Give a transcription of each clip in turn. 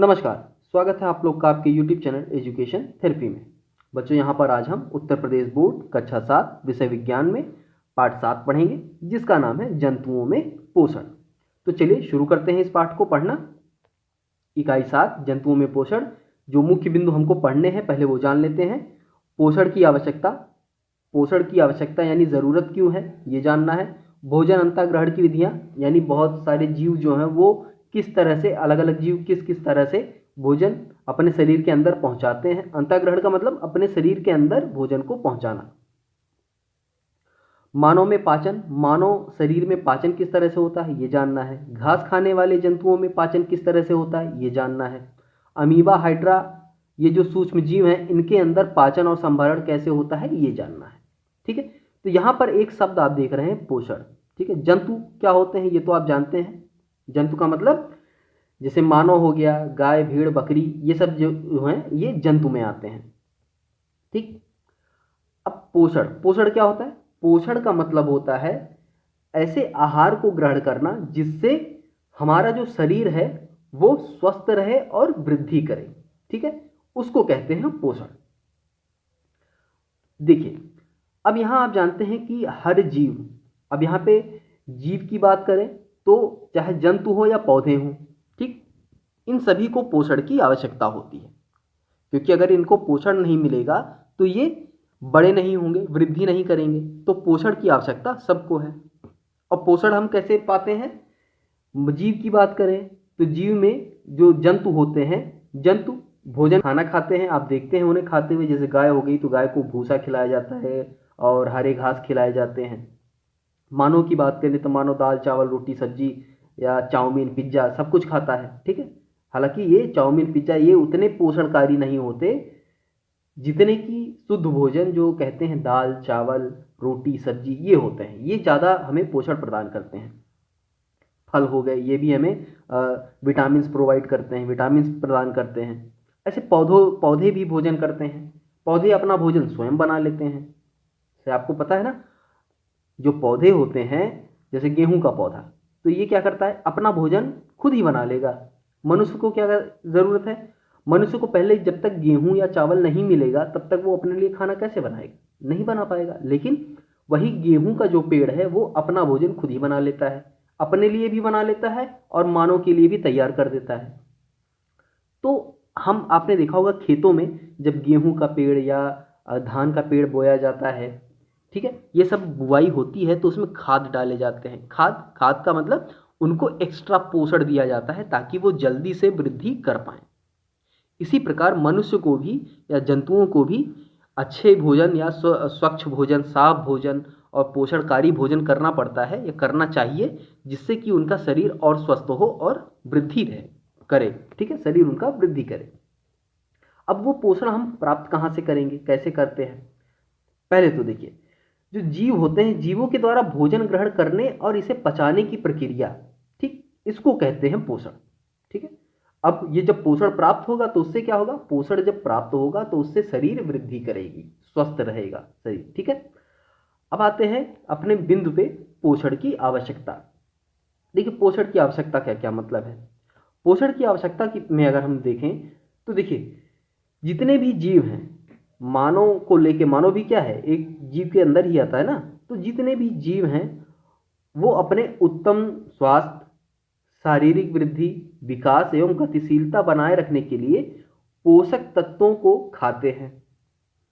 नमस्कार, स्वागत है आप लोग का आपके YouTube चैनल एजुकेशन थेरेपी में। बच्चों, यहाँ पर आज हम उत्तर प्रदेश बोर्ड कक्षा 7 विषय विज्ञान में पाठ 7 पढ़ेंगे, जिसका नाम है जंतुओं में पोषण। तो चलिए शुरू करते हैं इस पाठ को पढ़ना। इकाई 7 जंतुओं में पोषण। जो मुख्य बिंदु हमको पढ़ने हैं पहले वो जान लेते हैं। पोषण की आवश्यकता यानी ज़रूरत क्यों है ये जानना है। भोजन अंतःग्रहण की विधियाँ यानी बहुत सारे जीव जो हैं वो किस तरह से, अलग अलग जीव किस किस तरह से भोजन अपने शरीर के अंदर पहुंचाते हैं। अंतःग्रहण का मतलब अपने शरीर के अंदर भोजन को पहुंचाना। मानव शरीर में पाचन किस तरह से होता है ये जानना है। घास खाने वाले जंतुओं में पाचन किस तरह से होता है ये जानना है। अमीबा, हाइड्रा, ये जो सूक्ष्म जीव हैं इनके अंदर पाचन और संभरण कैसे होता है ये जानना है। ठीक है, तो यहाँ पर एक शब्द आप देख रहे हैं पोषण। ठीक है, जंतु क्या होते हैं ये तो आप जानते हैं। जंतु का मतलब जैसे मानव हो गया, गाय, भेड़, बकरी, ये सब जो हैं ये जंतु में आते हैं। ठीक, अब पोषण क्या होता है। पोषण का मतलब होता है ऐसे आहार को ग्रहण करना जिससे हमारा जो शरीर है वो स्वस्थ रहे और वृद्धि करे। ठीक है, उसको कहते हैं पोषण। देखिए, अब यहां आप जानते हैं कि हर जीव, अब यहां पे जीव की बात करें तो चाहे जंतु हो या पौधे हों, ठीक, इन सभी को पोषण की आवश्यकता होती है। क्योंकि अगर इनको पोषण नहीं मिलेगा तो ये बड़े नहीं होंगे, वृद्धि नहीं करेंगे। तो पोषण की आवश्यकता सबको है। और पोषण हम कैसे पाते हैं। जीव की बात करें तो जीव में जो जंतु होते हैं, जंतु भोजन खाना खाते हैं, आप देखते हैं उन्हें खाते हुए। जैसे गाय हो गई तो गाय को भूसा खिलाया जाता है और हरे घास खिलाए जाते हैं। मानव की बात करें तो मानव दाल, चावल, रोटी, सब्जी या चाउमीन, पिज्ज़ा सब कुछ खाता है। ठीक है, हालांकि ये चाउमीन, पिज्ज़ा ये उतने पोषणकारी नहीं होते जितने कि शुद्ध भोजन जो कहते हैं दाल, चावल, रोटी, सब्जी ये होते हैं। ये ज़्यादा हमें पोषण प्रदान करते हैं। फल हो गए, ये भी हमें विटामिन्स प्रोवाइड करते हैं, विटामिन्स प्रदान करते हैं। ऐसे पौधे भी भोजन करते हैं। पौधे अपना भोजन स्वयं बना लेते हैं। से आपको पता है ना, जो पौधे होते हैं जैसे गेहूं का पौधा, तो ये क्या करता है, अपना भोजन खुद ही बना लेगा। मनुष्य को क्या ज़रूरत है, मनुष्य को पहले जब तक गेहूं या चावल नहीं मिलेगा तब तक वो अपने लिए खाना कैसे बनाएगा, नहीं बना पाएगा। लेकिन वही गेहूं का जो पेड़ है वो अपना भोजन खुद ही बना लेता है, अपने लिए भी बना लेता है और मानव के लिए भी तैयार कर देता है। तो आपने देखा होगा खेतों में जब गेहूं का पेड़ या धान का पेड़ बोया जाता है, ठीक है, ये सब बुआई होती है तो उसमें खाद डाले जाते हैं। खाद का मतलब उनको एक्स्ट्रा पोषण दिया जाता है ताकि वो जल्दी से वृद्धि कर पाएं। इसी प्रकार मनुष्य को भी या जंतुओं को भी अच्छे भोजन या स्वच्छ भोजन, साफ भोजन और पोषणकारी भोजन करना पड़ता है या करना चाहिए, जिससे कि उनका शरीर और स्वस्थ हो और वृद्धि करे। ठीक है, शरीर उनका वृद्धि करे। अब वो पोषण हम प्राप्त कहाँ से करेंगे, कैसे करते हैं। पहले तो देखिए, जो जीव होते हैं, जीवों के द्वारा भोजन ग्रहण करने और इसे पचाने की प्रक्रिया, ठीक, इसको कहते हैं पोषण। ठीक है, अब ये जब पोषण प्राप्त होगा तो उससे क्या होगा, पोषण जब प्राप्त होगा तो उससे शरीर वृद्धि करेगी, स्वस्थ रहेगा शरीर। ठीक है, अब आते हैं अपने बिंदु पे, पोषण की आवश्यकता। देखिए, पोषण की आवश्यकता क्या क्या मतलब है। पोषण की आवश्यकता में अगर हम देखें तो देखिए, जितने भी जीव हैं, मानव को लेके, मानव भी क्या है, एक जीव के अंदर ही आता है ना, तो जितने भी जीव हैं वो अपने उत्तम स्वास्थ्य, शारीरिक वृद्धि, विकास एवं गतिशीलता बनाए रखने के लिए पोषक तत्वों को खाते हैं।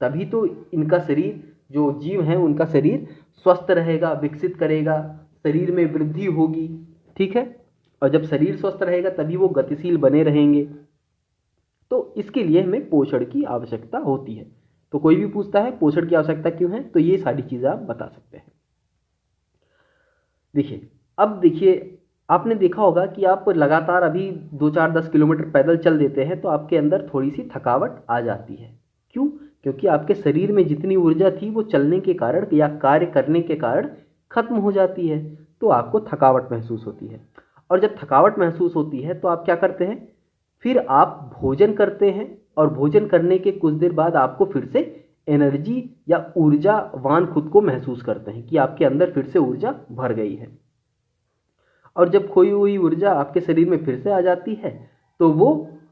तभी तो इनका शरीर, जो जीव हैं उनका शरीर स्वस्थ रहेगा, विकसित करेगा, शरीर में वृद्धि होगी। ठीक है, और जब शरीर स्वस्थ रहेगा तभी वो गतिशील बने रहेंगे। तो इसके लिए हमें पोषण की आवश्यकता होती है। तो कोई भी पूछता है पोषण की आवश्यकता क्यों है, तो ये सारी चीज़ें आप बता सकते हैं। देखिए, अब देखिए, आपने देखा होगा कि आप लगातार अभी 2-4-10 किलोमीटर पैदल चल देते हैं तो आपके अंदर थोड़ी सी थकावट आ जाती है। क्यों, क्योंकि आपके शरीर में जितनी ऊर्जा थी वो चलने के कारण या कार्य करने के कारण खत्म हो जाती है, तो आपको थकावट महसूस होती है। और जब थकावट महसूस होती है तो आप क्या करते हैं, फिर आप भोजन करते हैं और भोजन करने के कुछ देर बाद आपको फिर से एनर्जी या ऊर्जावान खुद को महसूस करते हैं कि आपके अंदर फिर से ऊर्जा भर गई है। और जब खोई हुई ऊर्जा आपके शरीर में फिर से आ जाती है तो वो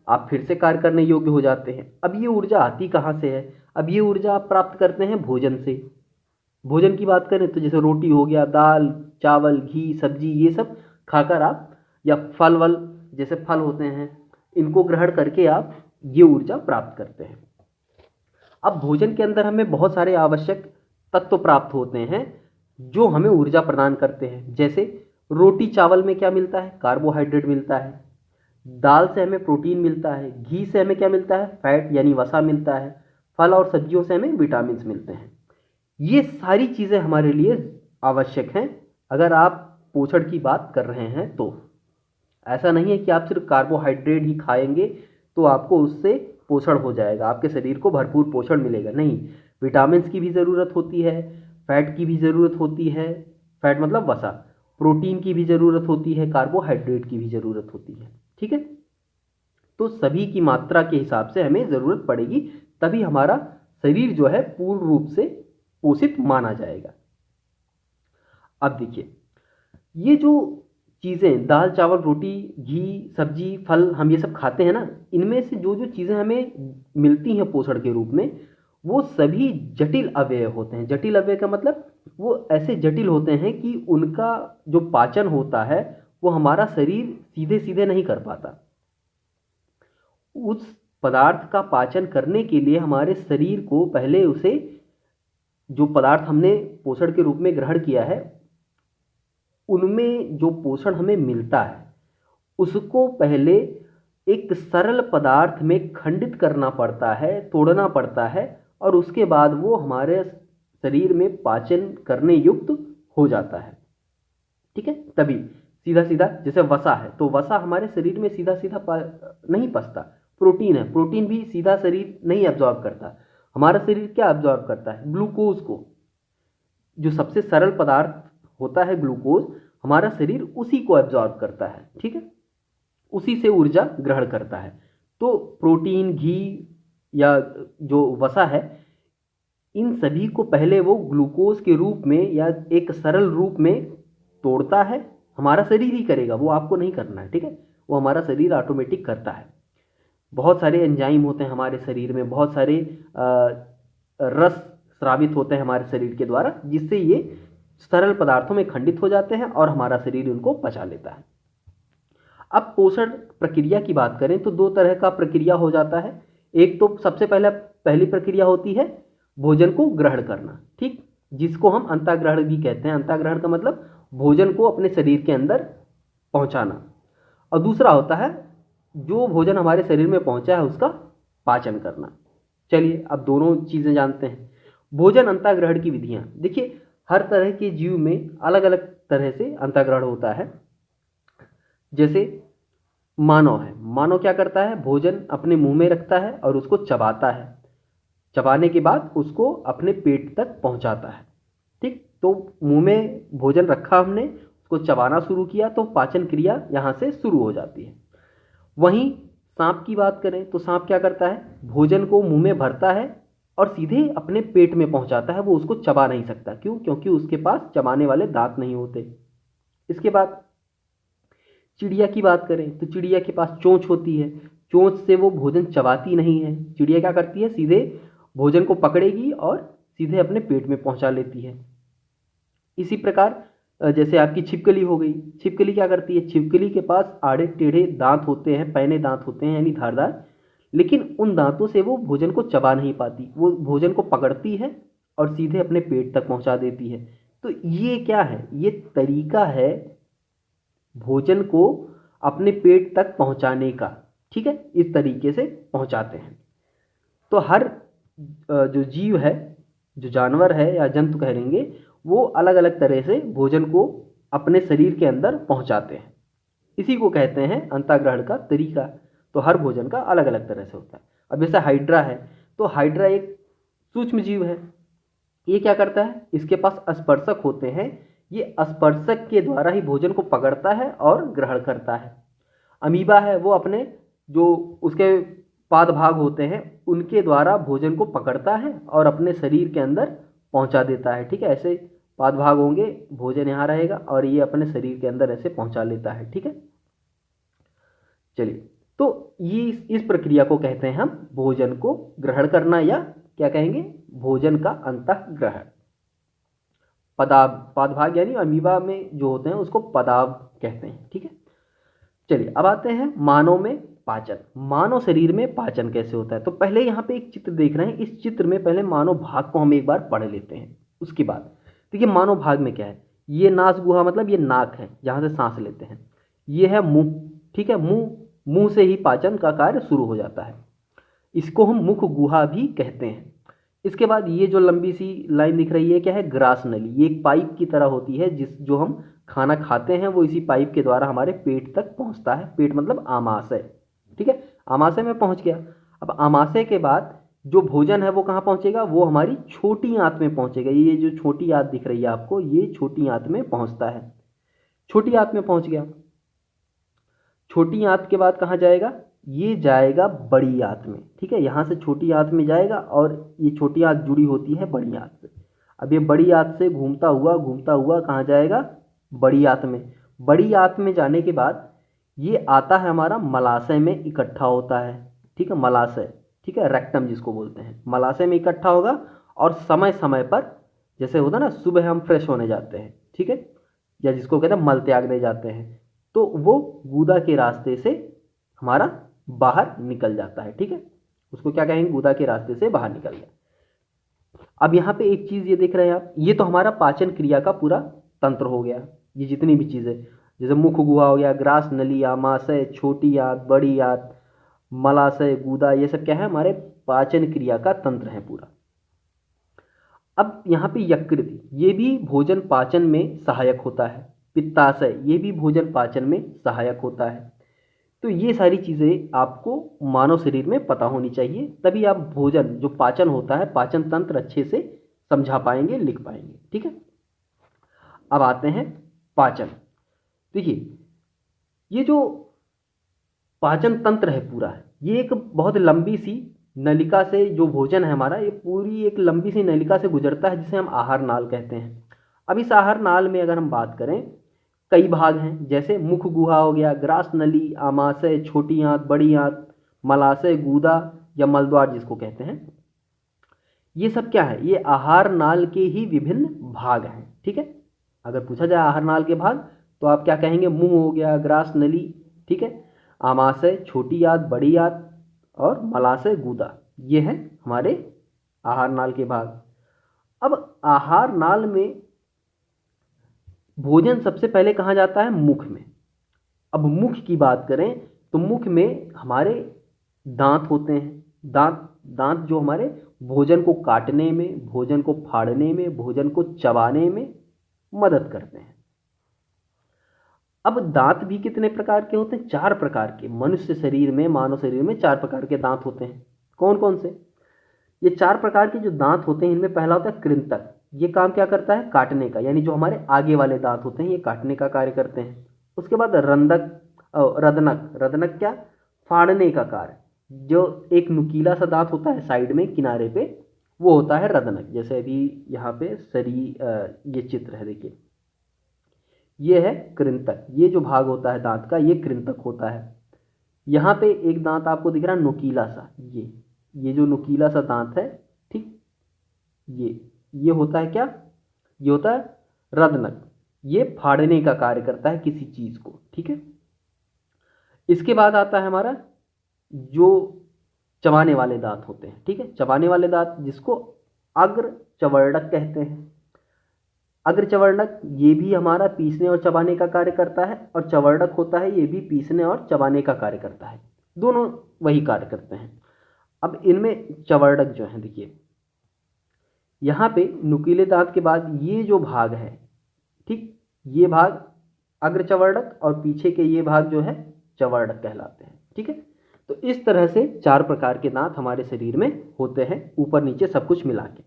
आप फिर से कार्य करने योग्य हो जाते हैं। अब ये ऊर्जा आती कहाँ से है? अब ये ऊर्जा आप प्राप्त करते हैं भोजन से। भोजन की बात करें तो जैसे रोटी हो गया, दाल चावल घी सब्जी, ये सब खाकर आप, या फल वल जैसे फल होते हैं, इनको ग्रहण करके आप ये ऊर्जा प्राप्त करते हैं। अब भोजन के अंदर हमें बहुत सारे आवश्यक तत्व प्राप्त होते हैं जो हमें ऊर्जा प्रदान करते हैं। जैसे रोटी चावल में क्या मिलता है? कार्बोहाइड्रेट मिलता है। दाल से हमें प्रोटीन मिलता है। घी से हमें क्या मिलता है? फैट यानी वसा मिलता है। फल और सब्जियों से हमें विटामिन मिलते हैं। ये सारी चीज़ें हमारे लिए आवश्यक हैं अगर आप पोषण की बात कर रहे हैं तो। ऐसा नहीं है कि आप सिर्फ कार्बोहाइड्रेट ही खाएंगे तो आपको उससे पोषण हो जाएगा, आपके शरीर को भरपूर पोषण मिलेगा। नहीं, विटामिन्स की भी ज़रूरत होती है, फैट की भी ज़रूरत होती है, फैट मतलब वसा, प्रोटीन की भी ज़रूरत होती है, कार्बोहाइड्रेट की भी ज़रूरत होती है। ठीक है, तो सभी की मात्रा के हिसाब से हमें ज़रूरत पड़ेगी, तभी हमारा शरीर जो है पूर्ण रूप से पोषित माना जाएगा। अब देखिए, ये जो चीज़ें दाल चावल रोटी घी सब्जी फल हम ये सब खाते हैं ना, इनमें से जो जो चीज़ें हमें मिलती हैं पोषण के रूप में, वो सभी जटिल अवयव होते हैं। जटिल अवयव का मतलब वो ऐसे जटिल होते हैं कि उनका जो पाचन होता है वो हमारा शरीर सीधे सीधे नहीं कर पाता। उस पदार्थ का पाचन करने के लिए हमारे शरीर को पहले उसे, जो पदार्थ हमने पोषण के रूप में ग्रहण किया है, उनमें जो पोषण हमें मिलता है उसको पहले एक सरल पदार्थ में खंडित करना पड़ता है, तोड़ना पड़ता है, और उसके बाद वो हमारे शरीर में पाचन करने युक्त हो जाता है। ठीक है, तभी सीधा सीधा जैसे वसा है तो वसा हमारे शरीर में सीधा सीधा नहीं पचता। प्रोटीन है, प्रोटीन भी सीधा शरीर नहीं एब्जॉर्ब करता। हमारा शरीर क्या एब्जॉर्ब करता है? ग्लूकोज को, जो सबसे सरल पदार्थ होता है ग्लूकोज, हमारा शरीर उसी को एब्जॉर्ब करता है। ठीक है, उसी से ऊर्जा ग्रहण करता है। तो प्रोटीन घी या जो वसा है, इन सभी को पहले वो ग्लूकोज के रूप में या एक सरल रूप में तोड़ता है। हमारा शरीर ही करेगा, वो आपको नहीं करना है। ठीक है, वो हमारा शरीर ऑटोमेटिक करता है। बहुत सारे एंजाइम होते हैं हमारे शरीर में, बहुत सारे रस स्रावित होते हैं हमारे शरीर के द्वारा, जिससे ये सरल पदार्थों में खंडित हो जाते हैं और हमारा शरीर उनको पचा लेता है। अब पोषण प्रक्रिया की बात करें तो दो तरह का प्रक्रिया हो जाता है। एक तो सबसे पहली प्रक्रिया होती है भोजन को ग्रहण करना, ठीक, जिसको हम अंतःग्रहण भी कहते हैं। अंतःग्रहण का मतलब भोजन को अपने शरीर के अंदर पहुंचाना। और दूसरा होता है जो भोजन हमारे शरीर में पहुंचा है उसका पाचन करना। चलिए अब दोनों चीज़ें जानते हैं। भोजन अंतःग्रहण की विधियां देखिए, हर तरह के जीव में अलग अलग तरह से अंतःग्रहण होता है। जैसे मानव है, मानव क्या करता है? भोजन अपने मुंह में रखता है और उसको चबाता है, चबाने के बाद उसको अपने पेट तक पहुंचाता है। ठीक, तो मुंह में भोजन रखा हमने, उसको चबाना शुरू किया तो पाचन क्रिया यहाँ से शुरू हो जाती है। वहीं सांप की बात करें तो सांप क्या करता है? भोजन को मुंह में भरता है और सीधे अपने पेट में पहुंचाता है, वो उसको चबा नहीं सकता। क्यों? क्योंकि उसके पास चबाने वाले दांत नहीं होते। इसके बाद चिड़िया की बात करें तो चिड़िया के पास चोंच होती है, चोंच से वो भोजन चबाती नहीं है। चिड़िया क्या करती है? सीधे भोजन को पकड़ेगी और सीधे अपने पेट में पहुंचा लेती है। इसी प्रकार जैसे आपकी छिपकली हो गई, छिपकली क्या करती है? छिपकली के पास आड़े टेढ़े दांत होते हैं, पैने दांत होते हैं यानी धारदार, लेकिन उन दांतों से वो भोजन को चबा नहीं पाती। वो भोजन को पकड़ती है और सीधे अपने पेट तक पहुंचा देती है। तो ये क्या है? ये तरीका है भोजन को अपने पेट तक पहुंचाने का। ठीक है, इस तरीके से पहुंचाते हैं। तो हर जो जीव है, जो जानवर है या जंतु कह लेंगे, वो अलग अलग तरह से भोजन को अपने शरीर के अंदर पहुंचाते हैं। इसी को कहते हैं अंतःग्रहण का तरीका। तो हर भोजन का अलग अलग तरह से होता है। अब जैसे हाइड्रा है, तो हाइड्रा एक सूक्ष्म जीव है। ये क्या करता है? इसके पास स्पर्शक होते हैं, ये स्पर्शक के द्वारा ही भोजन को पकड़ता है और ग्रहण करता है। अमीबा है, वो अपने जो उसके पाद भाग होते हैं उनके द्वारा भोजन को पकड़ता है और अपने शरीर के अंदर पहुंचा देता है। ठीक है, ऐसे पाद भाग होंगे, भोजन यहाँ रहेगा और ये अपने शरीर के अंदर ऐसे पहुंचा लेता है। ठीक है, चलिए तो ये इस प्रक्रिया को कहते हैं हम भोजन को ग्रहण करना, या क्या कहेंगे, भोजन का अंतःग्रहण। पादभाग यानी अमीबा में जो होते हैं उसको पदाव कहते हैं। ठीक है, चलिए अब आते हैं मानव में पाचन। मानव शरीर में पाचन कैसे होता है। तो पहले यहाँ पे एक चित्र देख रहे हैं, इस चित्र में पहले मानव भाग को हम एक बार पढ़ लेते हैं। उसके बाद देखिए मानव भाग में क्या है, ये नास गुहा मतलब ये नाक है, जहाँ से सांस लेते हैं। ये है मुंह, ठीक है, मुंह से ही पाचन का कार्य शुरू हो जाता है, इसको हम मुख गुहा भी कहते हैं। इसके बाद ये जो लंबी सी लाइन दिख रही है क्या है, ग्रास नली। ये एक पाइप की तरह होती है, जो हम खाना खाते हैं वो इसी पाइप के द्वारा हमारे पेट तक पहुंचता है। पेट मतलब आमाशय, ठीक है, आमाशय में पहुंच गया। अब आमाशय के बाद जो भोजन है वो कहाँ पहुंचेगा, वो हमारी छोटी आंत में पहुंचेगा। ये जो छोटी आंत दिख रही है आपको, ये छोटी आंत में पहुंचता है। छोटी आंत में पहुंच गया। छोटी आंत के बाद कहाँ जाएगा, ये जाएगा बड़ी आंत में। ठीक है, यहाँ से छोटी आंत में जाएगा और ये छोटी आंत जुड़ी होती है बड़ी आंत से। अब ये बड़ी आंत से घूमता हुआ कहाँ जाएगा, बड़ी आंत में। बड़ी आंत में जाने के बाद ये आता है हमारा मलाशय में इकट्ठा होता है। ठीक है, मलाशय, ठीक है, रेक्टम जिसको बोलते हैं, मलाशय में इकट्ठा होगा। और समय समय पर जैसे होता है ना, सुबह हम फ्रेश होने जाते हैं, ठीक है, या जिसको कहते हैं मल त्यागने जाते हैं, तो वो गूदा के रास्ते से हमारा बाहर निकल जाता है। ठीक है, उसको क्या कहेंगे, गूदा के रास्ते से बाहर निकल गया। अब यहाँ पे एक चीज़ ये देख रहे हैं आप, ये तो हमारा पाचन क्रिया का पूरा तंत्र हो गया। ये जितनी भी चीज़ें जैसे मुख गुहा हो गया, ग्रास नली, आमाशय, छोटी आंत, बड़ी आंत, मलाशय, गूदा, ये सब क्या है, हमारे पाचन क्रिया का तंत्र है पूरा। अब यहाँ पे यकृत, ये भी भोजन पाचन में सहायक होता है। पित्ताशय, ये भी भोजन पाचन में सहायक होता है। तो ये सारी चीज़ें आपको मानव शरीर में पता होनी चाहिए, तभी आप भोजन जो पाचन होता है, पाचन तंत्र अच्छे से समझा पाएंगे, लिख पाएंगे। ठीक है, अब आते हैं पाचन। देखिए ये जो पाचन तंत्र है पूरा, ये एक बहुत लंबी सी नलिका से जो भोजन है हमारा, ये पूरी एक लंबी सी नलिका से गुजरता है, जिसे हम आहार नाल कहते हैं। अब इस आहार नाल में अगर हम बात करें, कई भाग हैं, जैसे मुख गुहा हो गया, ग्रास नली, आमाशय, छोटी आंत, बड़ी आंत, मलाशय, गूदा या मलद्वार जिसको कहते हैं। ये सब क्या है, ये आहार नाल के ही विभिन्न भाग हैं। ठीक है, अगर पूछा जाए आहार नाल के भाग, तो आप क्या कहेंगे, मुंह हो गया, ग्रास नली, ठीक है, आमाशय, छोटी आंत, बड़ी आंत और मलाशय, गूदा, ये हैं हमारे आहार नाल के भाग। अब आहार नाल में भोजन सबसे पहले कहाँ जाता है, मुख में। अब मुख की बात करें तो मुख में हमारे दांत होते हैं। दांत जो हमारे भोजन को काटने में, भोजन को फाड़ने में, भोजन को चबाने में मदद करते हैं। अब दांत भी कितने प्रकार के होते हैं, 4 प्रकार के। मनुष्य शरीर में, मानव शरीर में 4 प्रकार के दांत होते हैं। कौन कौन से, ये 4 प्रकार के जो दांत होते हैं, इनमें पहला होता है कृंतक। ये काम क्या करता है, काटने का, यानी जो हमारे आगे वाले दांत होते हैं ये काटने का कार्य करते हैं। उसके बाद रदनक क्या, फाड़ने का कार्य। जो एक नुकीला सा दांत होता है साइड में किनारे पे, वो होता है रदनक। जैसे अभी यहाँ पे ये चित्र है, देखिए ये है कृंतक। ये जो भाग होता है दांत का, ये कृंतक होता है। यहाँ पे एक दांत आपको दिख रहा है नुकीला सा, ये जो नुकीला सा दांत है, ठीक, ये होता है क्या, ये होता है रदनक। ये फाड़ने का कार्य करता है किसी चीज को। ठीक है, इसके बाद आता है हमारा जो चबाने वाले दांत होते हैं। ठीक है, चबाने वाले दांत जिसको अग्र चवर्णक कहते हैं। अग्र चवर्णक ये भी हमारा पीसने और चबाने का कार्य करता है, और चवर्णक होता है ये भी पीसने और चबाने का कार्य करता है। दोनों वही कार्य करते हैं। अब इनमें चवर्णक जो है, देखिए यहाँ पे नुकीले दांत के बाद ये जो भाग है, ठीक, ये भाग अग्र चवर्णक और पीछे के ये भाग जो है चवर्णक कहलाते हैं। ठीक है, तो इस तरह से 4 प्रकार के दांत हमारे शरीर में होते हैं, ऊपर नीचे सब कुछ मिला के।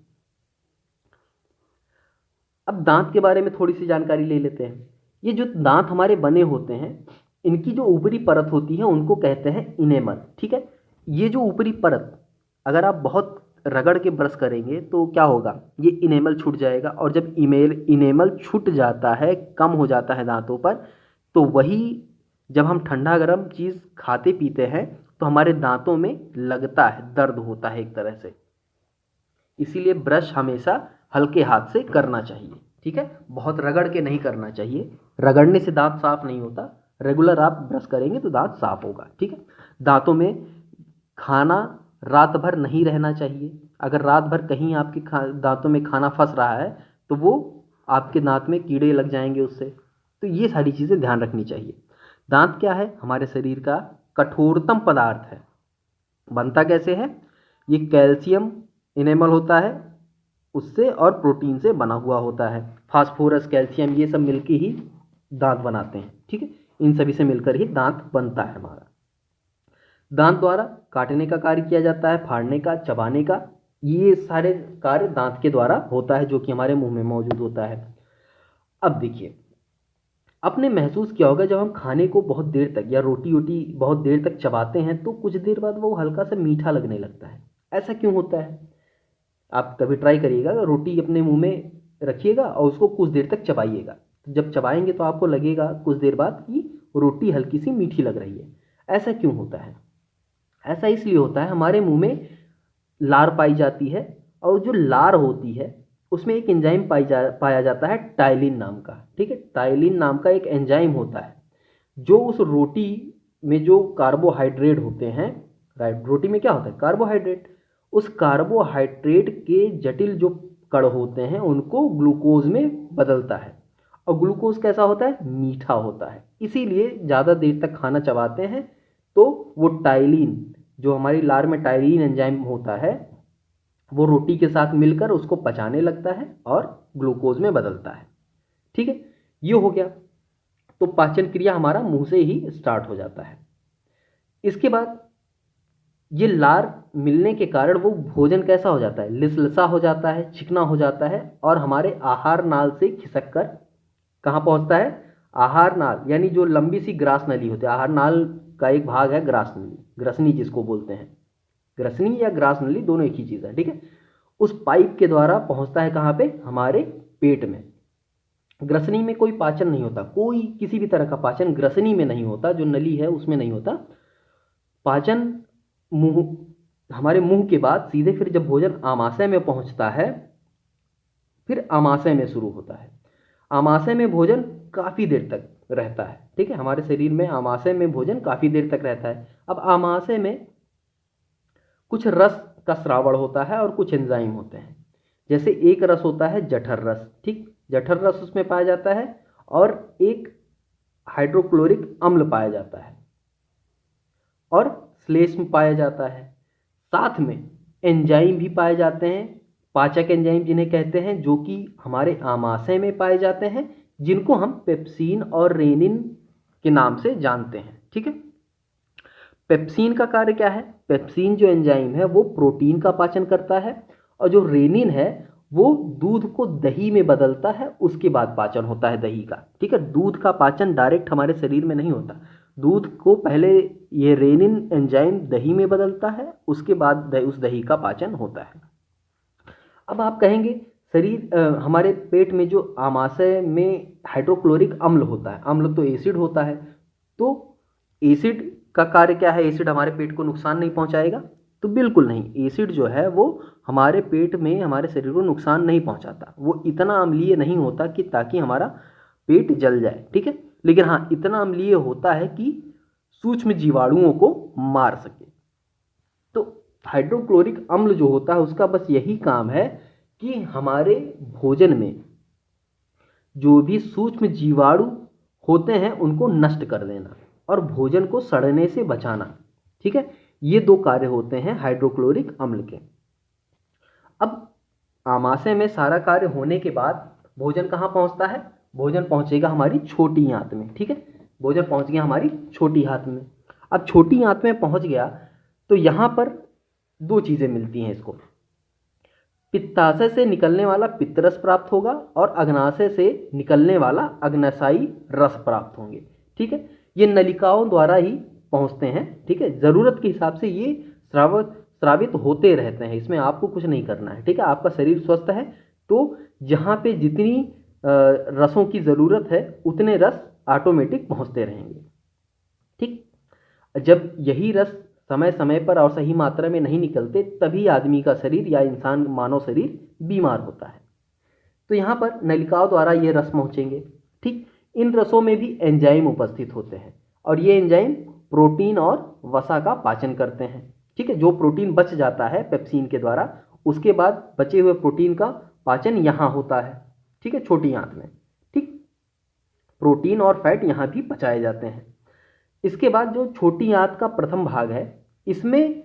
अब दांत के बारे में थोड़ी सी जानकारी ले लेते हैं। ये जो दांत हमारे बने होते हैं, इनकी जो ऊपरी परत होती है उनको कहते हैं इनेमल। ठीक है, ये जो ऊपरी परत अगर आप बहुत रगड़ के ब्रश करेंगे तो क्या होगा, ये इनेमल छूट जाएगा। और जब इनेमल छूट जाता है, कम हो जाता है दांतों पर, तो वही जब हम ठंडा गर्म चीज़ खाते पीते हैं तो हमारे दांतों में लगता है, दर्द होता है एक तरह से। इसीलिए ब्रश हमेशा हल्के हाथ से करना चाहिए, ठीक है, बहुत रगड़ के नहीं करना चाहिए। रगड़ने से दांत साफ नहीं होता, रेगुलर आप ब्रश करेंगे तो दांत साफ होगा, ठीक है। दांतों में खाना रात भर नहीं रहना चाहिए। अगर रात भर कहीं आपके दांतों में खाना फंस रहा है तो वो आपके दांत में कीड़े लग जाएंगे उससे। तो ये सारी चीज़ें ध्यान रखनी चाहिए। दांत क्या है? हमारे शरीर का कठोरतम पदार्थ है। बनता कैसे है? ये कैल्शियम इनेमल होता है उससे, और प्रोटीन से बना हुआ होता है। फास्फोरस, कैल्शियम, ये सब मिलके ही दांत बनाते हैं, ठीक है। इन सभी से मिलकर ही दांत बनता है हमारा। दांत द्वारा काटने का कार्य किया जाता है, फाड़ने का, चबाने का, ये सारे कार्य दांत के द्वारा होता है, जो कि हमारे मुंह में मौजूद होता है। अब देखिए, आपने महसूस किया होगा जब हम खाने को बहुत देर तक या रोटी वोटी बहुत देर तक चबाते हैं तो कुछ देर बाद वो हल्का सा मीठा लगने लगता है। ऐसा क्यों होता है? आप कभी ट्राई करिएगा, रोटी अपने मुंह में रखिएगा और उसको कुछ देर तक चबाइएगा। तो जब चबाएंगे तो आपको लगेगा कुछ देर बाद कि रोटी हल्की सी मीठी लग रही है। ऐसा क्यों होता है? ऐसा इसलिए होता है, हमारे मुंह में लार पाई जाती है, और जो लार होती है उसमें एक एंजाइम पाया जाता है टाइलिन नाम का, ठीक है। टाइलिन नाम का एक एंजाइम होता है जो उस रोटी में जो कार्बोहाइड्रेट होते हैं, राइट, रोटी में क्या होता है? कार्बोहाइड्रेट। उस कार्बोहाइड्रेट के जटिल जो कण होते हैं उनको ग्लूकोज में बदलता है, और ग्लूकोज कैसा होता है? मीठा होता है। इसीलिए ज़्यादा देर तक खाना चबाते हैं तो वो टाइलिन, जो हमारी लार में टाइलिन एंजाइम होता है, वो रोटी के साथ मिलकर उसको पचाने लगता है और ग्लूकोज में बदलता है, ठीक है। ये हो गया। तो पाचन क्रिया हमारा मुंह से ही स्टार्ट हो जाता है। इसके बाद ये लार मिलने के कारण वो भोजन कैसा हो जाता है? लिसलसा हो जाता है, चिकना हो जाता है, और हमारे आहार नाल से खिसक कर कहाँ पहुंचता है? आहार नाल, यानी जो लंबी सी ग्रास नली होती है। आहार नाल का एक भाग है ग्रास नली, ग्रसनी जिसको बोलते हैं। ग्रसनी या ग्रास नली दोनों एक ही चीज़ है, ठीक है। उस पाइप के द्वारा पहुंचता है कहाँ पे? हमारे पेट में। ग्रसनी में कोई पाचन नहीं होता, कोई किसी भी तरह का पाचन ग्रसनी में नहीं होता, जो नली है उसमें नहीं होता। पाचन मुंह, हमारे मुंह के बाद सीधे फिर जब भोजन आमाशय में पहुंचता है, फिर आमाशय में शुरू होता है। आमाशय में भोजन काफ़ी देर तक रहता है, ठीक है। हमारे शरीर में आमाशय में भोजन काफ़ी देर तक रहता है। अब आमाशय में कुछ रस का श्रावण होता है और कुछ एंजाइम होते हैं। जैसे एक रस होता है जठर रस, ठीक, जठर रस उसमें पाया जाता है, और एक हाइड्रोक्लोरिक अम्ल पाया जाता है, और श्लेष्म पाया जाता है। साथ में एंजाइम भी पाए जाते हैं, पाचक एंजाइम जिन्हें कहते हैं, जो कि हमारे आमाशय में पाए जाते हैं, जिनको हम पेप्सिन और रेनिन के नाम से जानते हैं, ठीक है। पेप्सिन का कार्य क्या है? पेप्सिन जो एंजाइम है वो प्रोटीन का पाचन करता है, और जो रेनिन है वो दूध को दही में बदलता है, उसके बाद पाचन होता है दही का, ठीक है। दूध का पाचन डायरेक्ट हमारे शरीर में नहीं होता, दूध को पहले ये रेनिन एंजाइम दही में बदलता है, उसके बाद उस दही का पाचन होता है। अब आप कहेंगे शरीर हमारे पेट में जो आमाशय में हाइड्रोक्लोरिक अम्ल होता है, अम्ल तो एसिड होता है, तो एसिड का कार्य क्या है? एसिड हमारे पेट को नुकसान नहीं पहुंचाएगा? तो बिल्कुल नहीं। एसिड जो है वो हमारे पेट में हमारे शरीर को नुकसान नहीं पहुंचाता, वो इतना अम्लीय नहीं होता कि ताकि हमारा पेट जल जाए, ठीक है। लेकिन हाँ, इतना अम्लीय होता है कि सूक्ष्म जीवाणुओं को मार सके। तो हाइड्रोक्लोरिक अम्ल जो होता है उसका बस यही काम है कि हमारे भोजन में जो भी सूक्ष्म जीवाणु होते हैं उनको नष्ट कर देना और भोजन को सड़ने से बचाना, ठीक है। ये दो कार्य होते हैं हाइड्रोक्लोरिक अम्ल के। अब आमाशय में सारा कार्य होने के बाद भोजन कहाँ पहुँचता है? भोजन पहुँचेगा हमारी छोटी आंत में, ठीक है। भोजन पहुँच गया हमारी छोटी आंत में। अब छोटी आंत में पहुँच गया तो यहाँ पर दो चीज़ें मिलती हैं इसको। पित्ताशय से निकलने वाला पित्तरस प्राप्त होगा और अग्नाशय से निकलने वाला अग्नाशयी रस प्राप्त होंगे, ठीक है। ये नलिकाओं द्वारा ही पहुँचते हैं, ठीक है। ज़रूरत के हिसाब से ये स्रावित होते रहते हैं, इसमें आपको कुछ नहीं करना है, ठीक है। आपका शरीर स्वस्थ है तो जहाँ पे जितनी रसों की ज़रूरत है उतने रस ऑटोमेटिक पहुँचते रहेंगे। जब यही रस समय समय पर और सही मात्रा में नहीं निकलते तभी आदमी का शरीर या इंसान मानव शरीर बीमार होता है। तो यहाँ पर नलिकाओं द्वारा ये रस पहुँचेंगे। ठीक, इन रसों में भी एंजाइम उपस्थित होते हैं और ये एंजाइम प्रोटीन और वसा का पाचन करते हैं। ठीक है, जो प्रोटीन बच जाता है पेप्सिन के द्वारा, उसके बाद बचे हुए प्रोटीन का पाचन यहाँ होता है। ठीक है, छोटी आंत में। ठीक, प्रोटीन और फैट यहाँ भी पचाए जाते हैं। इसके बाद जो छोटी आंत का प्रथम भाग है, इसमें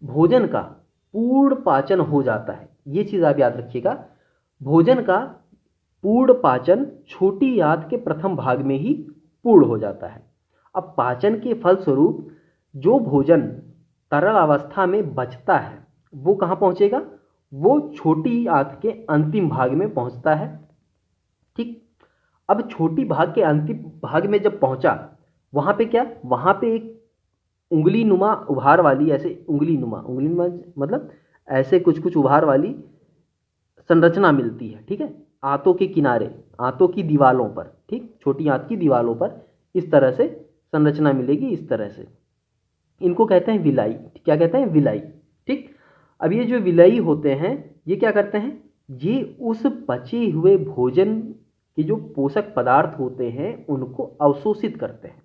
भोजन का पूर्ण पाचन हो जाता है। ये चीज़ आप याद रखिएगा, भोजन का पूर्ण पाचन छोटी आंत के प्रथम भाग में ही पूर्ण हो जाता है। अब पाचन के फलस्वरूप जो भोजन तरल अवस्था में बचता है वो कहाँ पहुँचेगा? वो छोटी आंत के अंतिम भाग में पहुँचता है। ठीक, अब छोटी भाग के अंतिम भाग में जब पहुँचा, वहाँ पे क्या, वहाँ पे एक उंगली नुमा उभार वाली, ऐसे उंगली नुमा मतलब ऐसे कुछ कुछ उभार वाली संरचना मिलती है। ठीक है, आंतों के किनारे, आंतों की दीवालों पर, ठीक, छोटी आंत की दीवालों पर इस तरह से संरचना मिलेगी, इस तरह से। इनको कहते हैं विलाई। क्या कहते हैं? विलाई। ठीक, अब ये जो विलाई होते हैं ये क्या करते हैं? ये उस बचे हुए भोजन के जो पोषक पदार्थ होते हैं उनको अवशोषित करते हैं।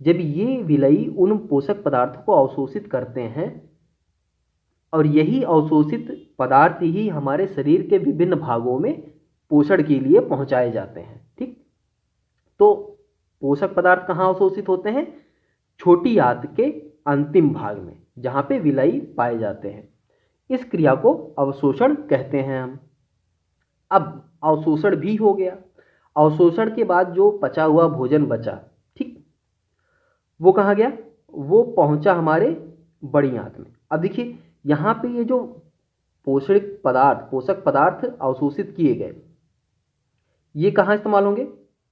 जब ये विलाई उन पोषक पदार्थों को अवशोषित करते हैं और यही अवशोषित पदार्थ ही हमारे शरीर के विभिन्न भागों में पोषण के लिए पहुंचाए जाते हैं। ठीक, तो पोषक पदार्थ कहाँ अवशोषित होते हैं? छोटी आंत के अंतिम भाग में, जहाँ पे विलाई पाए जाते हैं। इस क्रिया को अवशोषण कहते हैं हम। अब अवशोषण भी हो गया। अवशोषण के बाद जो पचा हुआ भोजन बचा, ठीक, वो कहाँ गया? वो पहुंचा हमारे बड़ी आंत में। अब देखिए यहाँ पे ये जो पोषक पदार्थ अवशोषित किए गए, ये कहाँ इस्तेमाल होंगे?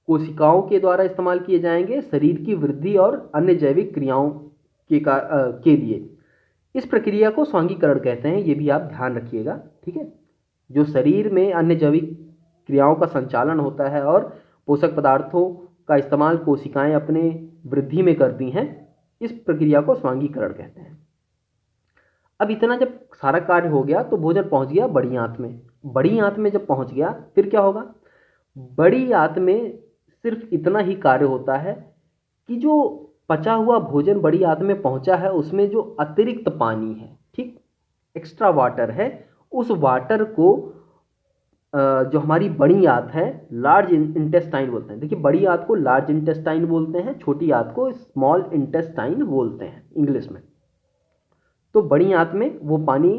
कोशिकाओं के द्वारा इस्तेमाल किए जाएंगे शरीर की वृद्धि और अन्य जैविक क्रियाओं के लिए। इस प्रक्रिया को स्वांगीकरण कहते हैं, ये भी आप ध्यान रखिएगा। ठीक है, जो शरीर में अन्य जैविक क्रियाओं का संचालन होता है और पोषक पदार्थों का इस्तेमाल कोशिकाएं अपने वृद्धि में करती हैं, इस प्रक्रिया को स्वांगीकरण कहते हैं। अब इतना जब सारा कार्य हो गया तो भोजन पहुंच गया बड़ी आंत में। बड़ी आंत में जब पहुंच गया फिर क्या होगा? बड़ी आंत में सिर्फ इतना ही कार्य होता है कि जो पचा हुआ भोजन बड़ी आंत में पहुंचा है उसमें जो अतिरिक्त पानी है, ठीक, एक्स्ट्रा वाटर है, उस वाटर को जो हमारी बड़ी आंत है लार्ज इंटेस्टाइन बोलते हैं। देखिए, बड़ी आंत को लार्ज इंटेस्टाइन बोलते हैं, छोटी आंत को स्मॉल इंटेस्टाइन बोलते हैं इंग्लिश में। तो बड़ी आंत में वो पानी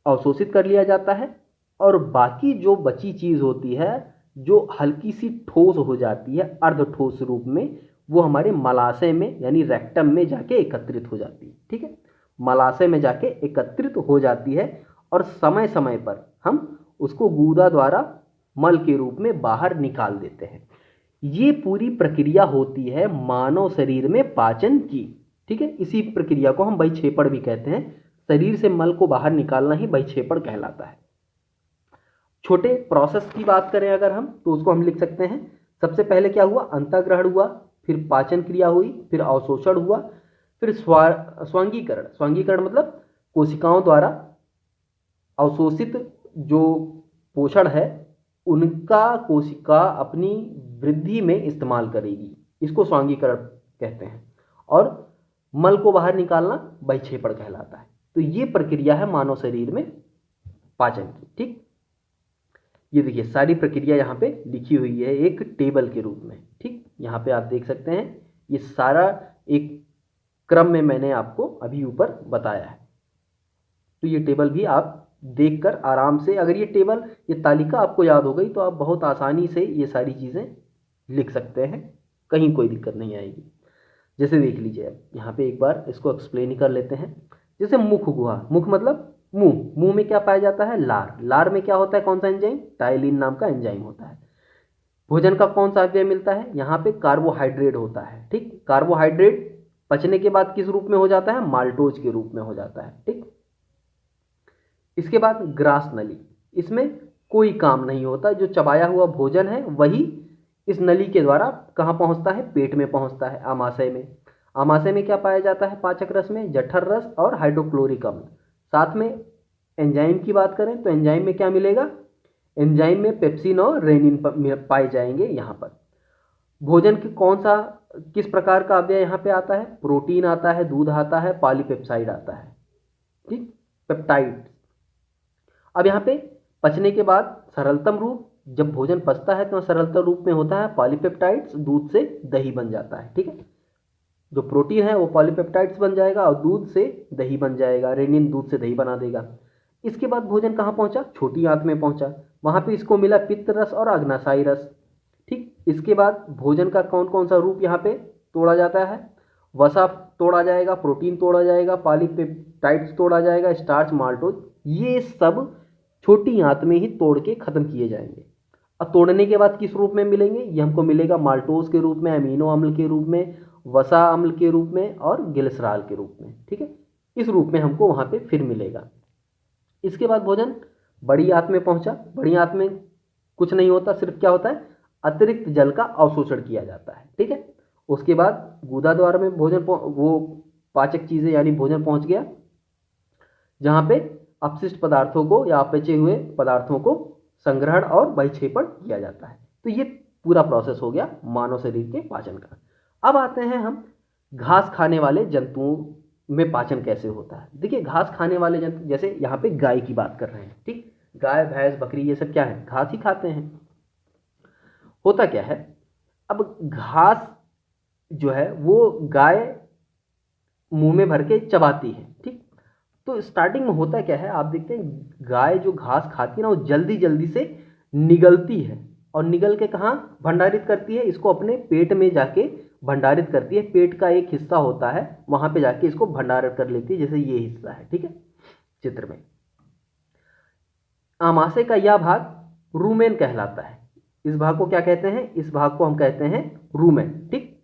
अवशोषित कर लिया जाता है और बाकी जो बची चीज़ होती है जो हल्की सी ठोस हो जाती है अर्ध ठोस रूप में, वो हमारे मलाशय में यानी रेक्टम में जाके एकत्रित हो जाती है। ठीक है, मलाशय में जाके एकत्रित हो जाती है और समय समय पर हम उसको गूदा द्वारा मल के रूप में बाहर निकाल देते हैं। ये पूरी प्रक्रिया होती है मानव शरीर में पाचन की। ठीक है, इसी प्रक्रिया को हम बहिक्षेपण भी कहते हैं। शरीर से मल को बाहर निकालना ही बहिक्षेपण कहलाता है। छोटे प्रोसेस की बात करें अगर हम, तो उसको हम लिख सकते हैं। सबसे पहले क्या हुआ? अंतःग्रहण हुआ, फिर पाचन क्रिया हुई, फिर अवशोषण हुआ, फिर स्वांगीकरण। स्वांगीकरण मतलब कोशिकाओं द्वारा अवशोषित जो पोषण है उनका कोशिका अपनी वृद्धि में इस्तेमाल करेगी, इसको स्वांगीकरण कहते हैं। और मल को बाहर निकालना बहिक्षेपण कहलाता है। तो ये प्रक्रिया है मानव शरीर में पाचन की। ठीक, ये देखिए सारी प्रक्रिया यहाँ पे लिखी हुई है एक टेबल के रूप में। ठीक, यहाँ पे आप देख सकते हैं, ये सारा एक क्रम में मैंने आपको अभी ऊपर बताया है। तो ये टेबल भी आप देखकर आराम से, अगर ये तालिका आपको याद हो गई तो आप बहुत आसानी से ये सारी चीज़ें लिख सकते हैं, कहीं कोई दिक्कत नहीं आएगी। जैसे देख लीजिए, अब यहाँ पे एक बार इसको एक्सप्लेन ही कर लेते हैं। जैसे मुख गुहा, मुख मतलब मुंह, मुंह में क्या पाया जाता है? लार। लार में क्या होता है? कौन सा एंजाइम? टाइलिन नाम का एंजाइम होता है। भोजन का कौन सा अवयव मिलता है? यहाँ पे कार्बोहाइड्रेट होता है। ठीक, कार्बोहाइड्रेट पचने के बाद किस रूप में हो जाता है? माल्टोज के रूप में हो जाता है। ठीक, इसके बाद ग्रास नली, इसमें कोई काम नहीं होता, जो चबाया हुआ भोजन है वही इस नली के द्वारा कहाँ पहुँचता है? पेट में पहुँचता है, आमाशय में। आमाशय में क्या पाया जाता है पाचक रस में? जठर रस और हाइड्रोक्लोरिक अम्ल। साथ में एंजाइम की बात करें तो एंजाइम में क्या मिलेगा? एंजाइम में पेप्सिन और रेनिन पाए जाएंगे यहाँ पर। भोजन की किस प्रकार का अवयव यहाँ पे आता है? प्रोटीन आता है, दूध आता है, पॉलीपेप्साइड आता है, ठीक, पेप्टाइड। अब यहाँ पे पचने के बाद सरलतम रूप, जब भोजन पचता है तो सरलतम रूप में होता है पॉलीपेप्टाइड्स, दूध से दही बन जाता है, ठीक है। जो प्रोटीन है वो पॉलीपेप्टाइड्स बन जाएगा और दूध से दही बन जाएगा, रेनिन दूध से दही बना देगा। इसके बाद भोजन कहाँ पहुंचा? छोटी आंत में पहुंचा, वहां पे इसको मिला पित्त रस और अग्नाशयी रस, ठीक। इसके बाद भोजन का कौन कौन सा रूप यहाँ पे तोड़ा जाता है? वसा तोड़ा जाएगा, प्रोटीन तोड़ा जाएगा, पॉलीपेप्टाइड्स तोड़ा जाएगा, स्टार्च, माल्टोज, ये सब छोटी आंत में ही तोड़ के खत्म किए जाएंगे। अब तोड़ने के बाद किस रूप में मिलेंगे? ये हमको मिलेगा माल्टोज के रूप में, अमीनो अम्ल के रूप में, वसा अम्ल के रूप में और ग्लिसरॉल के रूप में, ठीक है। इस रूप में हमको वहाँ पे फिर मिलेगा। इसके बाद भोजन बड़ी आंत में पहुंचा। बड़ी आंत में कुछ नहीं होता, सिर्फ क्या होता है? अतिरिक्त जल का अवशोषण किया जाता है, ठीक है। उसके बाद गुदा द्वार में वो पाचक चीजें यानी भोजन पहुंच गया, जहां पे अपशिष्ट पदार्थों को या अपचे हुए पदार्थों को संग्रहण और बहिक्षेपण किया जाता है। तो ये पूरा प्रोसेस हो गया मानव शरीर के पाचन का। अब आते हैं हम घास खाने वाले जंतुओं में पाचन कैसे होता है। देखिए, घास खाने वाले जंतु, जैसे यहाँ पे गाय की बात कर रहे हैं, ठीक, गाय, भैंस, बकरी, ये सब क्या है? घास ही खाते हैं। होता क्या है, अब घास जो है वो गाय मुंह में भर के चबाती है, ठीक। तो स्टार्टिंग में होता क्या है, आप देखते हैं गाय जो घास खाती है ना, वो जल्दी जल्दी से निगलती है और निगल के कहाँ भंडारित करती है? इसको अपने पेट में जाके भंडारित करती है। पेट का एक हिस्सा होता है, वहां पे जाके इसको भंडारित कर लेती है, जैसे ये हिस्सा है, ठीक है, चित्र में। आमाशय का यह भाग रूमेन कहलाता है। इस भाग को क्या कहते हैं? इस भाग को हम कहते हैं रूमेन, ठीक।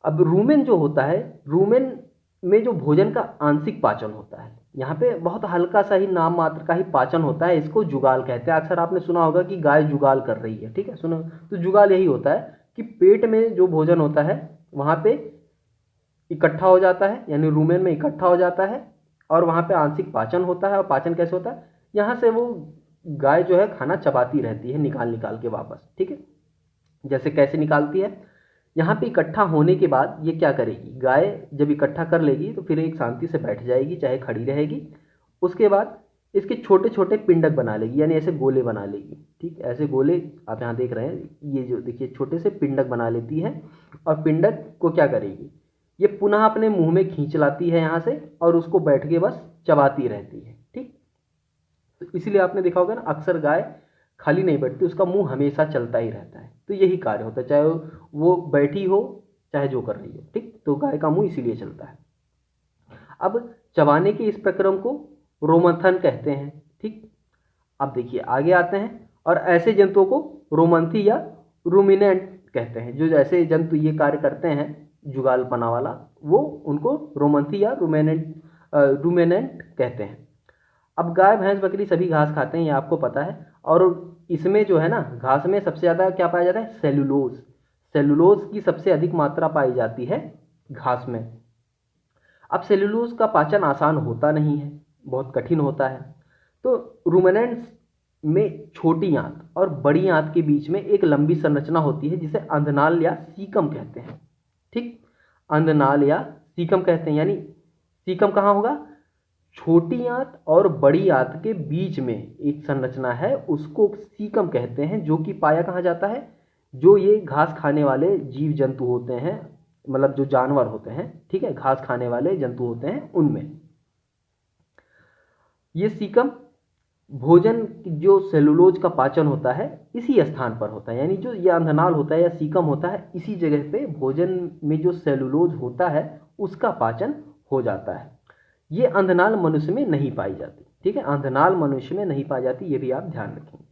अब रूमेन जो होता है, रूमेन में जो भोजन का आंशिक पाचन होता है, यहाँ पे बहुत हल्का सा ही नाम मात्र का ही पाचन होता है, इसको जुगाल कहते हैं। अक्सर आपने सुना होगा कि गाय जुगाल कर रही है, ठीक है, सुनो। तो जुगाल यही होता है कि पेट में जो भोजन होता है वहाँ पे इकट्ठा हो जाता है, यानी रूमेन में इकट्ठा हो जाता है और वहाँ पे आंशिक पाचन होता है। और पाचन कैसे होता है? यहाँ से वो गाय जो है खाना चबाती रहती है, निकाल निकाल के वापस, ठीक है। जैसे कैसे निकालती है, यहाँ पे इकट्ठा होने के बाद ये क्या करेगी? गाय जब इकट्ठा कर लेगी तो फिर एक शांति से बैठ जाएगी, चाहे खड़ी रहेगी। उसके बाद इसके छोटे छोटे पिंडक बना लेगी, यानी ऐसे गोले बना लेगी, ठीक। ऐसे गोले आप यहाँ देख रहे हैं, ये जो देखिए छोटे से पिंडक बना लेती है और पिंडक को क्या करेगी? ये पुनः अपने मुंह में खींच लाती है यहाँ से और उसको बैठ के बस चबाती रहती है, ठीक। तो इसलिए आपने देखा होगा ना, अक्सर गाय खाली नहीं बैठती, उसका मुंह हमेशा चलता ही रहता है। तो यही कार्य होता है, चाहे वो बैठी हो चाहे जो कर रही हो, ठीक। तो गाय का मुंह इसीलिए चलता है। अब चबाने के इस प्रक्रम को रोमंथन कहते हैं, ठीक। अब देखिए आगे आते हैं, और ऐसे जंतुओं को रोमंथी या रूमिनेंट कहते हैं। जो ऐसे जंतु ये कार्य करते हैं जुगालपना वाला, वो उनको रोमंथी या रूमिनेंट कहते हैं। अब गाय, भैंस, बकरी सभी घास खाते हैं, ये आपको पता है। और इसमें जो है ना, घास में सबसे ज़्यादा क्या पाया जाता है? सेलुलोज। सेलुलोज की सबसे अधिक मात्रा पाई जाती है घास में। अब सेलुलोज का पाचन आसान होता नहीं है, बहुत कठिन होता है। तो रूमिनेंट्स में छोटी आंत और बड़ी आंत के बीच में एक लंबी संरचना होती है, जिसे अंधनाल या सीकम कहते हैं, ठीक। अंधनाल या सीकम कहते हैं, यानी सीकम कहाँ होगा? छोटी आंत और बड़ी आंत के बीच में एक संरचना है, उसको सीकम कहते हैं, जो कि पाया कहाँ जाता है? जो ये घास खाने वाले जीव जंतु होते हैं, मतलब जो जानवर होते हैं, ठीक है, घास खाने वाले जंतु होते हैं, उनमें ये सीकम भोजन जो सेलुलोज का पाचन होता है इसी स्थान पर होता है। यानी जो ये अंधनाल होता है या सीकम होता है, इसी जगह पे भोजन में जो सेलुलोज होता है उसका पाचन हो जाता है। ये अंधनाल मनुष्य में नहीं पाई जाती, ठीक है, अंधनाल मनुष्य में नहीं पाई जाती, ये भी आप ध्यान रखेंगे।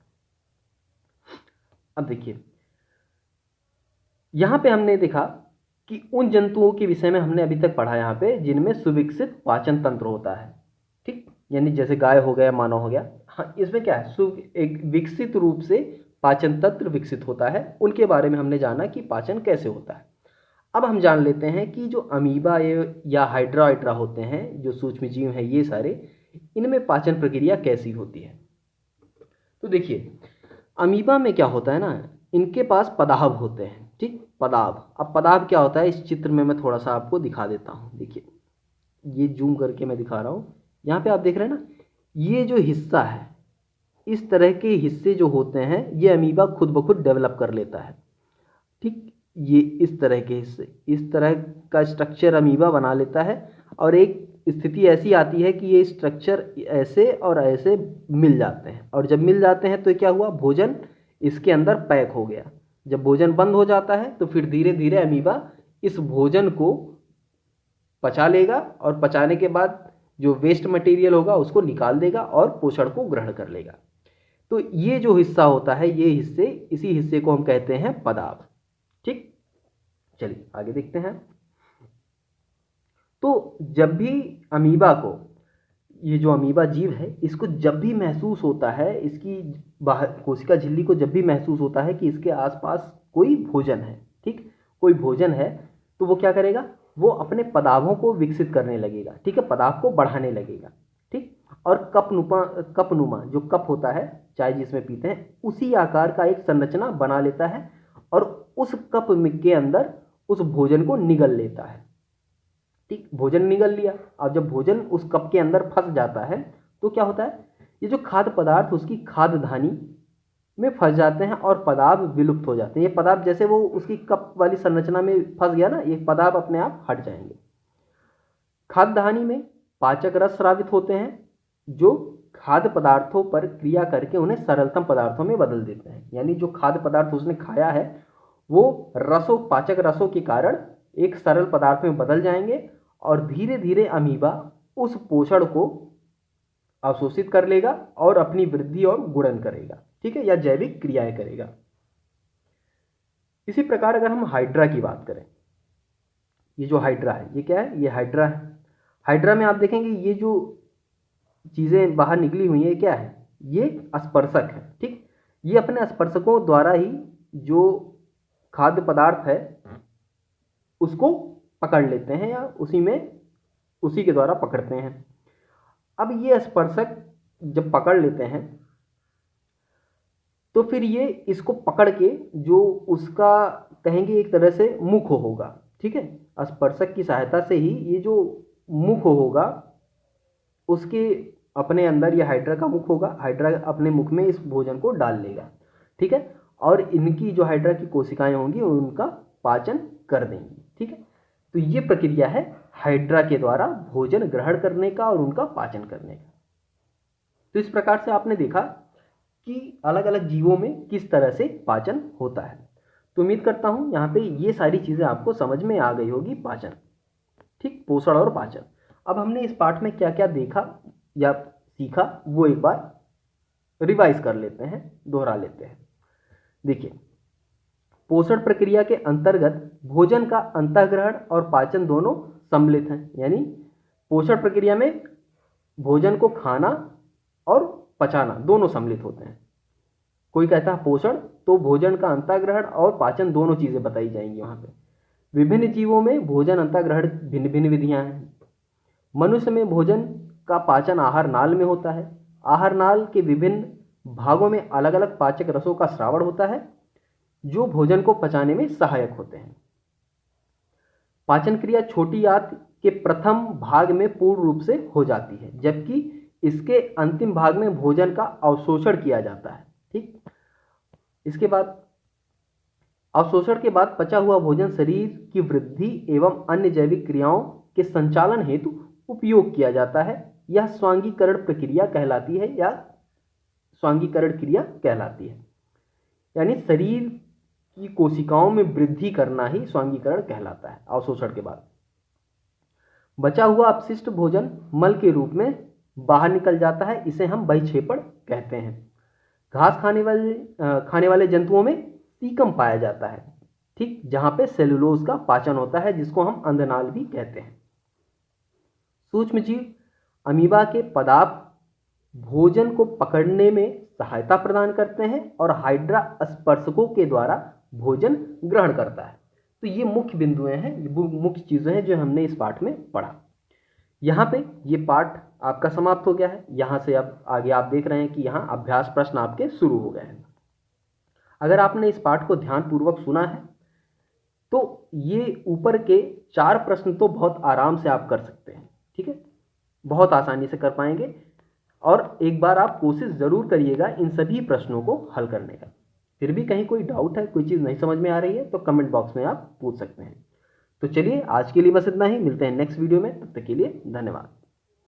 अब देखिए, यहां पे हमने देखा कि उन जंतुओं के विषय में हमने अभी तक पढ़ा यहाँ पे जिनमें सुविकसित पाचन तंत्र होता है, ठीक। यानी जैसे गाय हो गया, मानव हो गया, हाँ, इसमें क्या है? एक विकसित रूप से पाचन तंत्र विकसित होता है, उनके बारे में हमने जाना कि पाचन कैसे होता है। अब हम जान लेते हैं कि जो अमीबा या हाइड्रा होते हैं, जो सूक्ष्म जीव हैं ये सारे, इनमें पाचन प्रक्रिया कैसी होती है। तो देखिए, अमीबा में क्या होता है ना, इनके पास पदार्थ होते हैं, ठीक, पदार्थ। अब पदार्थ क्या होता है, इस चित्र में मैं थोड़ा सा आपको दिखा देता हूँ। देखिए, ये जूम करके मैं दिखा रहा हूँ, यहाँ पे आप देख रहे हैं ना, ये जो हिस्सा है, इस तरह के हिस्से जो होते हैं ये अमीबा खुद ब खुद डेवलप कर लेता है, ठीक। ये इस तरह के हिस्से, इस तरह का स्ट्रक्चर अमीबा बना लेता है, और एक स्थिति ऐसी आती है कि ये स्ट्रक्चर ऐसे और ऐसे मिल जाते हैं, और जब मिल जाते हैं तो क्या हुआ, भोजन इसके अंदर पैक हो गया। जब भोजन बंद हो जाता है तो फिर धीरे धीरे अमीबा इस भोजन को पचा लेगा, और पचाने के बाद जो वेस्ट मटेरियल होगा उसको निकाल देगा और पोषण को ग्रहण कर लेगा। तो ये जो हिस्सा होता है, ये हिस्से, इसी हिस्से को हम कहते हैं पदार्थ, ठीक। चलिए आगे देखते हैं। तो जब भी अमीबा को, ये जो अमीबा जीव है, इसको जब भी महसूस होता है, इसकी बाहर कोशिका झिल्ली को जब भी महसूस होता है कि इसके आसपास कोई भोजन है, ठीक, कोई भोजन है, तो वो क्या करेगा, वो अपने पदार्थों को विकसित करने लगेगा, ठीक है, पदार्थ को बढ़ाने लगेगा, ठीक। और कपनुमा जो कप होता है, चाय जिसमें पीते हैं, उसी आकार का एक संरचना बना लेता है, और उस कप के अंदर उस भोजन को निगल लेता है, ठीक। भोजन निगल लिया। अब जब भोजन उस कप के अंदर फंस जाता है तो क्या होता है, ये जो खाद्य पदार्थ उसकी खाद्य धानी में फंस जाते हैं और पदार्थ विलुप्त हो जाते हैं। ये पदार्थ जैसे वो उसकी कप वाली संरचना में फंस गया ना, ये पदार्थ अपने आप हट जाएंगे। खाद्य धानी में पाचक रस स्रावित होते हैं, जो खाद्य पदार्थों पर क्रिया करके उन्हें सरलतम पदार्थों में बदल देते हैं। यानी जो खाद्य पदार्थ उसने खाया है वो रसों, पाचक रसों के कारण एक सरल पदार्थ में बदल जाएंगे, और धीरे धीरे अमीबा उस पोषण को अवशोषित कर लेगा और अपनी वृद्धि और गुणन करेगा, ठीक है, या जैविक क्रियाएं करेगा। इसी प्रकार अगर हम हाइड्रा की बात करें, ये जो हाइड्रा है, ये क्या है, ये हाइड्रा है। हाइड्रा में आप देखेंगे ये जो चीज़ें बाहर निकली हुई हैं, ये क्या है, ये स्पर्शक है, ठीक। ये अपने स्पर्शकों द्वारा ही जो खाद्य पदार्थ है उसको पकड़ लेते हैं, या उसी के द्वारा पकड़ते हैं। अब ये स्पर्शक जब पकड़ लेते हैं तो फिर ये इसको पकड़ के जो उसका कहेंगे एक तरह से मुख होगा, ठीक है, स्पर्शक की सहायता से ही ये जो मुख होगा उसके अपने अंदर, ये हाइड्रा का मुख होगा, हाइड्रा अपने मुख में इस भोजन को डाल लेगा, ठीक है, और इनकी जो हाइड्रा की कोशिकाएं होंगी उनका पाचन कर देंगी, ठीक है। तो ये प्रक्रिया है हाइड्रा के द्वारा भोजन ग्रहण करने का और उनका पाचन करने का। तो इस प्रकार से आपने देखा कि अलग अलग जीवों में किस तरह से पाचन होता है। तो उम्मीद करता हूँ यहाँ पे ये सारी चीज़ें आपको समझ में आ गई होगी, पाचन, ठीक, पोषण और पाचन। अब हमने इस पाठ में क्या क्या देखा या सीखा वो एक बार रिवाइज कर लेते हैं, दोहरा लेते हैं। देखिए, पोषण प्रक्रिया के अंतर्गत भोजन का अंतःग्रहण और पाचन दोनों सम्मिलित हैं। यानी पोषण प्रक्रिया में भोजन को खाना और पचाना दोनों सम्मिलित होते हैं। कोई कहता है पोषण, तो भोजन का अंतःग्रहण और पाचन दोनों चीज़ें बताई जाएंगी वहाँ पे। विभिन्न जीवों में भोजन अंतःग्रहण भिन्न भिन्न विधियाँ हैं। मनुष्य में भोजन का पाचन आहार नाल में होता है। आहार नाल के विभिन्न भागों में अलग अलग पाचक रसों का श्रावण होता है जो भोजन को पचाने में सहायक होते हैं। पाचन क्रिया छोटी आंत के प्रथम भाग में पूर्ण रूप से हो जाती है, जबकि इसके अंतिम भाग में भोजन का अवशोषण किया जाता है, ठीक। इसके बाद अवशोषण के बाद पचा हुआ भोजन शरीर की वृद्धि एवं अन्य जैविक क्रियाओं के संचालन हेतु उपयोग किया जाता है। यह स्वांगीकरण प्रक्रिया कहलाती है, या स्वांगीकरण क्रिया कहलाती है। यानी शरीर की कोशिकाओं में वृद्धि करना ही स्वांगीकरण कहलाता है। अवशोषण के बाद बचा हुआ अपशिष्ट भोजन मल के रूप में बाहर निकल जाता है, इसे हम बहिक्षेपण कहते हैं। घास खाने वाले जंतुओं में सीकम पाया जाता है, ठीक, जहां पे सेलुलोज का पाचन होता है, जिसको हम अंधनाल भी कहते हैं। सूक्ष्म जीव अमीबा के पदार्थ भोजन को पकड़ने में सहायता प्रदान करते हैं और हाइड्रा स्पर्शकों के द्वारा भोजन ग्रहण करता है। तो ये मुख्य बिंदुएं हैं, ये मुख्य चीज़ें हैं जो हमने इस पाठ में पढ़ा। यहाँ पे ये पाठ आपका समाप्त हो गया है। यहाँ से अब आगे आप देख रहे हैं कि यहाँ अभ्यास प्रश्न आपके शुरू हो गए हैं। अगर आपने इस पाठ को ध्यानपूर्वक सुना है तो ये ऊपर के 4 प्रश्न तो बहुत आराम से आप कर सकते हैं, ठीक है, बहुत आसानी से कर पाएंगे। और एक बार आप कोशिश ज़रूर करिएगा इन सभी प्रश्नों को हल करने का। फिर भी कहीं कोई डाउट है, कोई चीज़ नहीं समझ में आ रही है तो कमेंट बॉक्स में आप पूछ सकते हैं। तो चलिए आज के लिए बस इतना ही, मिलते हैं नेक्स्ट वीडियो में, तब तक के लिए धन्यवाद।